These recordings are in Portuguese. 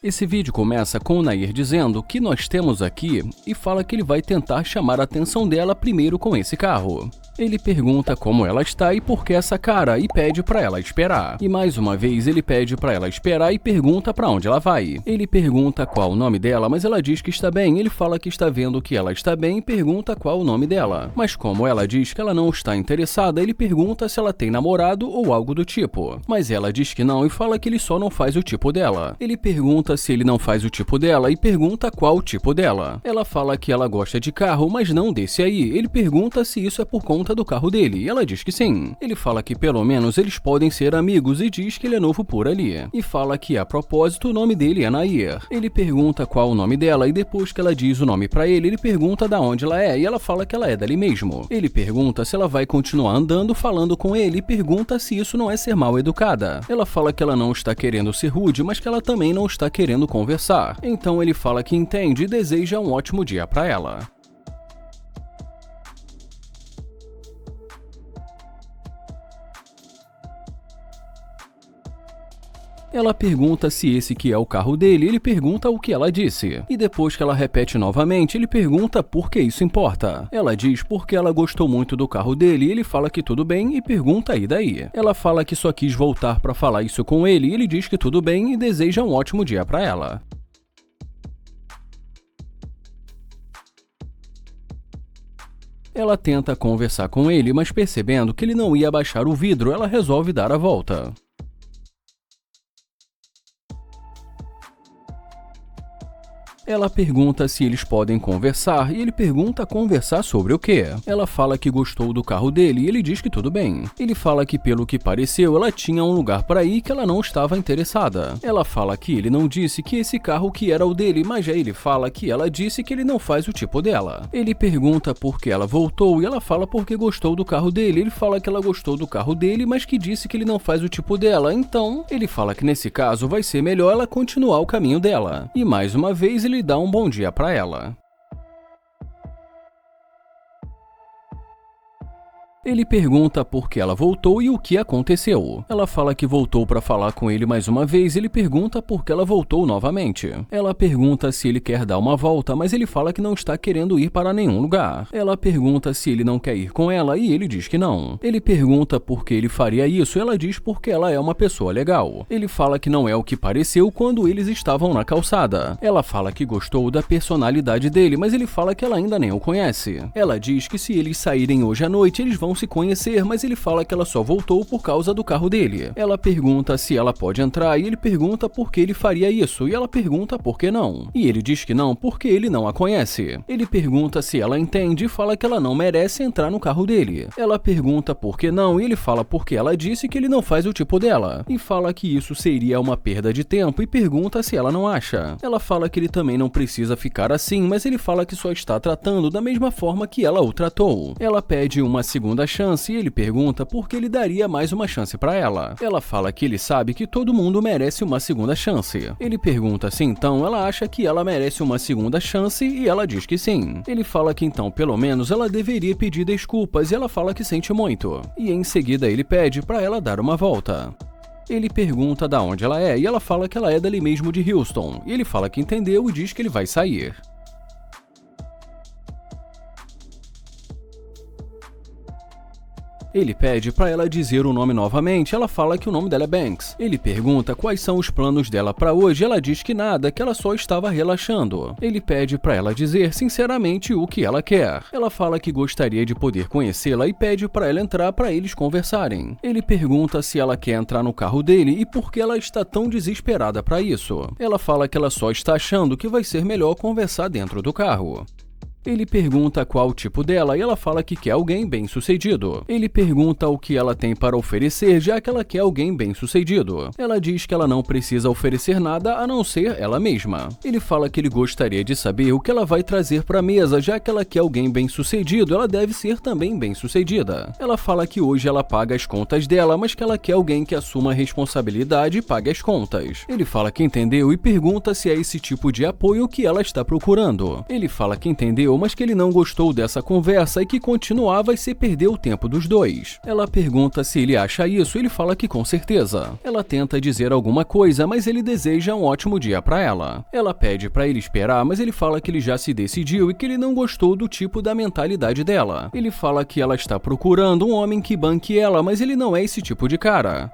Esse vídeo começa com o Nair dizendo que nós temos aqui e fala que ele vai tentar chamar a atenção dela primeiro com esse carro. Ele pergunta como ela está e por que essa cara e pede para ela esperar. E mais uma vez ele pede para ela esperar e pergunta para onde ela vai. Ele pergunta qual o nome dela, mas ela diz que está bem. Ele fala que está vendo que ela está bem e pergunta qual o nome dela. Mas como ela diz que ela não está interessada, ele pergunta se ela tem namorado ou algo do tipo. Mas ela diz que não e fala que ele só não faz o tipo dela. Ele pergunta se ele não faz o tipo dela e pergunta qual o tipo dela. Ela fala que ela gosta de carro, mas não desse aí. Ele pergunta se isso é por conta do carro dele, e ela diz que sim. Ele fala que pelo menos eles podem ser amigos e diz que ele é novo por ali. E fala que, a propósito, o nome dele é Nair. Ele pergunta qual o nome dela e depois que ela diz o nome pra ele pergunta da onde ela é e ela fala que ela é dali mesmo. Ele pergunta se ela vai continuar andando falando com ele e pergunta se isso não é ser mal educada. Ela fala que ela não está querendo ser rude, mas que ela também não está querendo conversar. Então ele fala que entende e deseja um ótimo dia pra ela. Ela pergunta se esse que é o carro dele, ele pergunta o que ela disse. E depois que ela repete novamente, ele pergunta por que isso importa. Ela diz porque ela gostou muito do carro dele e ele fala que tudo bem e pergunta e daí. Ela fala que só quis voltar para falar isso com ele e ele diz que tudo bem e deseja um ótimo dia para ela. Ela tenta conversar com ele, mas percebendo que ele não ia abaixar o vidro, ela resolve dar a volta. Ela pergunta se eles podem conversar e ele pergunta conversar sobre o quê. Ela fala que gostou do carro dele e ele diz que tudo bem. Ele fala que pelo que pareceu ela tinha um lugar para ir que ela não estava interessada. Ela fala que ele não disse que esse carro que era o dele, mas já ele fala que ela disse que ele não faz o tipo dela. Ele pergunta por que ela voltou e ela fala porque gostou do carro dele. Ele fala que ela gostou do carro dele, mas que disse que ele não faz o tipo dela. Então, ele fala que nesse caso vai ser melhor ela continuar o caminho dela. E mais uma vez ele dá um bom dia para ela. Ele pergunta por que ela voltou e o que aconteceu. Ela fala que voltou para falar com ele mais uma vez e ele pergunta por que ela voltou novamente. Ela pergunta se ele quer dar uma volta, mas ele fala que não está querendo ir para nenhum lugar. Ela pergunta se ele não quer ir com ela e ele diz que não. Ele pergunta por que ele faria isso e ela diz porque ela é uma pessoa legal. Ele fala que não é o que pareceu quando eles estavam na calçada. Ela fala que gostou da personalidade dele, mas ele fala que ela ainda nem o conhece. Ela diz que se eles saírem hoje à noite, eles vão se conhecer, mas ele fala que ela só voltou por causa do carro dele. Ela pergunta se ela pode entrar e ele pergunta por que ele faria isso e ela pergunta por que não. E ele diz que não porque ele não a conhece. Ele pergunta se ela entende e fala que ela não merece entrar no carro dele. Ela pergunta por que não e ele fala porque ela disse que ele não faz o tipo dela. E fala que isso seria uma perda de tempo e pergunta se ela não acha. Ela fala que ele também não precisa ficar assim, mas ele fala que só está tratando da mesma forma que ela o tratou. Ela pede uma segunda chance e ele pergunta por que ele daria mais uma chance para ela. Ela fala que ele sabe que todo mundo merece uma segunda chance. Ele pergunta se então ela acha que ela merece uma segunda chance e ela diz que sim. Ele fala que então pelo menos ela deveria pedir desculpas e ela fala que sente muito. E em seguida ele pede para ela dar uma volta. Ele pergunta da onde ela é e ela fala que ela é dali mesmo de Houston. E ele fala que entendeu e diz que ele vai sair. Ele pede para ela dizer o nome novamente, ela fala que o nome dela é Banks. Ele pergunta quais são os planos dela para hoje, ela diz que nada, que ela só estava relaxando. Ele pede para ela dizer sinceramente o que ela quer. Ela fala que gostaria de poder conhecê-la e pede para ela entrar para eles conversarem. Ele pergunta se ela quer entrar no carro dele e por que ela está tão desesperada para isso. Ela fala que ela só está achando que vai ser melhor conversar dentro do carro. Ele pergunta qual o tipo dela e ela fala que quer alguém bem-sucedido. Ele pergunta o que ela tem para oferecer, já que ela quer alguém bem-sucedido. Ela diz que ela não precisa oferecer nada a não ser ela mesma. Ele fala que ele gostaria de saber o que ela vai trazer para a mesa, já que ela quer alguém bem-sucedido, ela deve ser também bem-sucedida. Ela fala que hoje ela paga as contas dela, mas que ela quer alguém que assuma a responsabilidade e pague as contas. Ele fala que entendeu e pergunta se é esse tipo de apoio que ela está procurando. Ele fala que entendeu, mas que ele não gostou dessa conversa e que continuar vai ser perder o tempo dos dois. Ela pergunta se ele acha isso, ele fala que com certeza. Ela tenta dizer alguma coisa, mas ele deseja um ótimo dia para ela. Ela pede para ele esperar, mas ele fala que ele já se decidiu e que ele não gostou do tipo da mentalidade dela. Ele fala que ela está procurando um homem que banque ela, mas ele não é esse tipo de cara.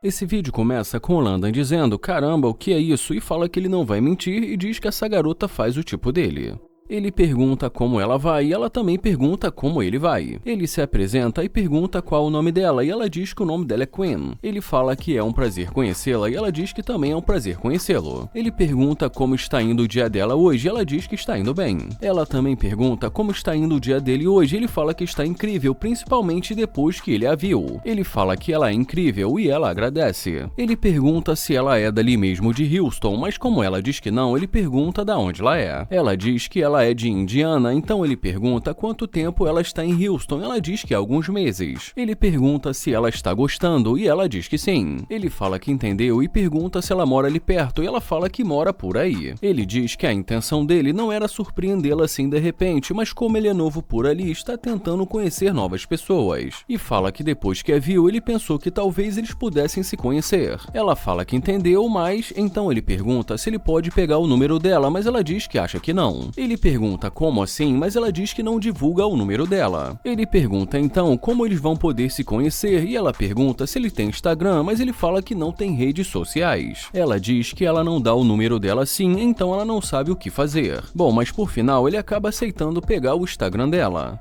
Esse vídeo começa com o Landon dizendo "caramba, o que é isso?" e fala que ele não vai mentir e diz que essa garota faz o tipo dele. Ele pergunta como ela vai e ela também pergunta como ele vai. Ele se apresenta e pergunta qual o nome dela e ela diz que o nome dela é Quinn. Ele fala que é um prazer conhecê-la e ela diz que também é um prazer conhecê-lo. Ele pergunta como está indo o dia dela hoje e ela diz que está indo bem. Ela também pergunta como está indo o dia dele hoje e ele fala que está incrível, principalmente depois que ele a viu. Ele fala que ela é incrível e ela agradece. Ele pergunta se ela é dali mesmo de Houston, mas como ela diz que não, ele pergunta da onde ela é. Ela diz que ela é de Indiana, então ele pergunta quanto tempo ela está em Houston. Ela diz que há alguns meses. Ele pergunta se ela está gostando e ela diz que sim. Ele fala que entendeu e pergunta se ela mora ali perto e ela fala que mora por aí. Ele diz que a intenção dele não era surpreendê-la assim de repente, mas como ele é novo por ali, está tentando conhecer novas pessoas. E fala que depois que a viu, ele pensou que talvez eles pudessem se conhecer. Ela fala que entendeu, mas então ele pergunta se ele pode pegar o número dela, mas ela diz que acha que não. Ele pergunta como assim, mas ela diz que não divulga o número dela. Ele pergunta então como eles vão poder se conhecer e ela pergunta se ele tem Instagram, mas ele fala que não tem redes sociais. Ela diz que ela não dá o número dela sim, então ela não sabe o que fazer. Bom, mas por final ele acaba aceitando pegar o Instagram dela.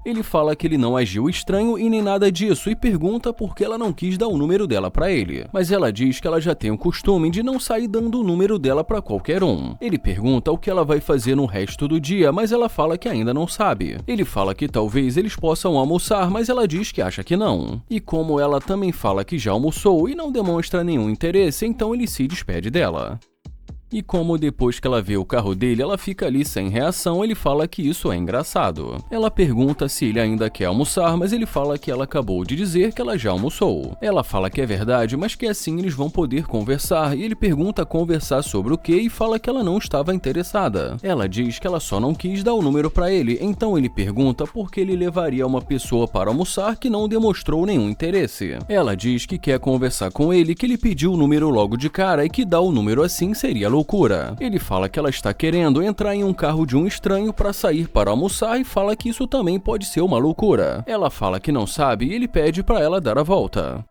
Ele fala que ele não agiu estranho e nem nada disso e pergunta por que ela não quis dar o número dela pra ele. Mas ela diz que ela já tem o costume de não sair dando o número dela pra qualquer um. Ele pergunta o que ela vai fazer no resto do dia, mas ela fala que ainda não sabe. Ele fala que talvez eles possam almoçar, mas ela diz que acha que não. E como ela também fala que já almoçou e não demonstra nenhum interesse, então ele se despede dela. E como depois que ela vê o carro dele, ela fica ali sem reação, ele fala que isso é engraçado. Ela pergunta se ele ainda quer almoçar, mas ele fala que ela acabou de dizer que ela já almoçou. Ela fala que é verdade, mas que assim eles vão poder conversar, e ele pergunta conversar sobre o que e fala que ela não estava interessada. Ela diz que ela só não quis dar o número para ele, então ele pergunta por que ele levaria uma pessoa para almoçar que não demonstrou nenhum interesse. Ela diz que quer conversar com ele, que ele pediu o número logo de cara e que dar o número assim seria loucura. Ele fala que ela está querendo entrar em um carro de um estranho para sair para almoçar e fala que isso também pode ser uma loucura. Ela fala que não sabe e ele pede para ela dar a volta.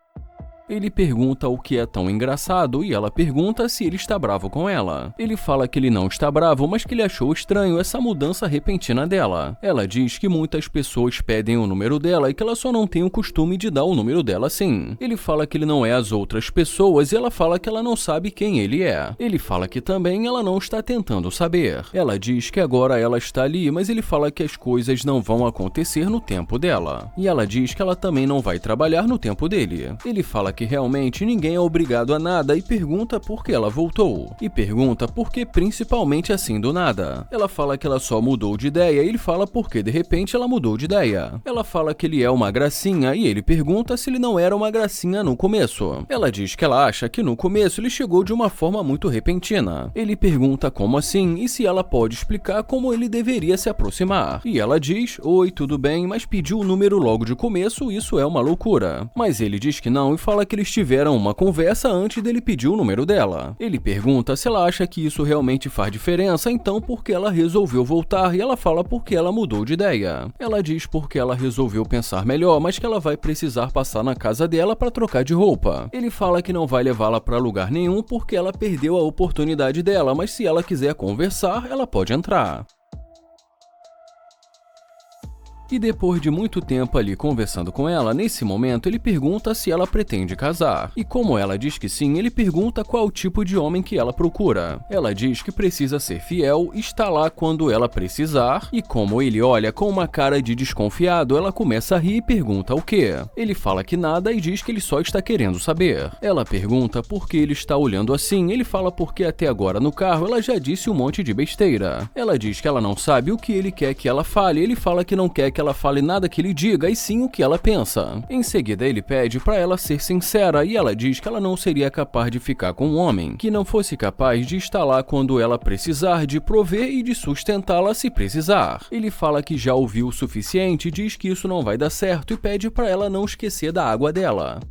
Ele pergunta o que é tão engraçado e ela pergunta se ele está bravo com ela. Ele fala que ele não está bravo, mas que ele achou estranho essa mudança repentina dela. Ela diz que muitas pessoas pedem o número dela e que ela só não tem o costume de dar o número dela assim. Ele fala que ele não é as outras pessoas e ela fala que ela não sabe quem ele é. Ele fala que também ela não está tentando saber. Ela diz que agora ela está ali, mas ele fala que as coisas não vão acontecer no tempo dela. E ela diz que ela também não vai trabalhar no tempo dele. Ele fala que realmente ninguém é obrigado a nada e pergunta por que ela voltou. E pergunta por que principalmente assim do nada. Ela fala que ela só mudou de ideia e ele fala por que de repente ela mudou de ideia. Ela fala que ele é uma gracinha e ele pergunta se ele não era uma gracinha no começo. Ela diz que ela acha que no começo ele chegou de uma forma muito repentina. Ele pergunta como assim e se ela pode explicar como ele deveria se aproximar. E ela diz, oi, tudo bem, mas pediu o número logo de começo, isso é uma loucura. Mas ele diz que não e fala que eles tiveram uma conversa antes dele pedir o número dela. Ele pergunta se ela acha que isso realmente faz diferença, então por que ela resolveu voltar e ela fala por que ela mudou de ideia. Ela diz porque ela resolveu pensar melhor, mas que ela vai precisar passar na casa dela para trocar de roupa. Ele fala que não vai levá-la para lugar nenhum porque ela perdeu a oportunidade dela, mas se ela quiser conversar, ela pode entrar. E depois de muito tempo ali conversando com ela, nesse momento ele pergunta se ela pretende casar. E como ela diz que sim, ele pergunta qual o tipo de homem que ela procura. Ela diz que precisa ser fiel, está lá quando ela precisar, e como ele olha com uma cara de desconfiado, ela começa a rir e pergunta o quê? Ele fala que nada e diz que ele só está querendo saber. Ela pergunta por que ele está olhando assim, ele fala porque até agora no carro ela já disse um monte de besteira. Ela diz que ela não sabe o que ele quer que ela fale, ele fala que não quer que que ela fale nada que ele diga, e sim o que ela pensa. Em seguida, ele pede para ela ser sincera e ela diz que ela não seria capaz de ficar com um homem que não fosse capaz de estar lá quando ela precisar, de prover e de sustentá-la se precisar. Ele fala que já ouviu o suficiente e diz que isso não vai dar certo e pede para ela não esquecer da água dela.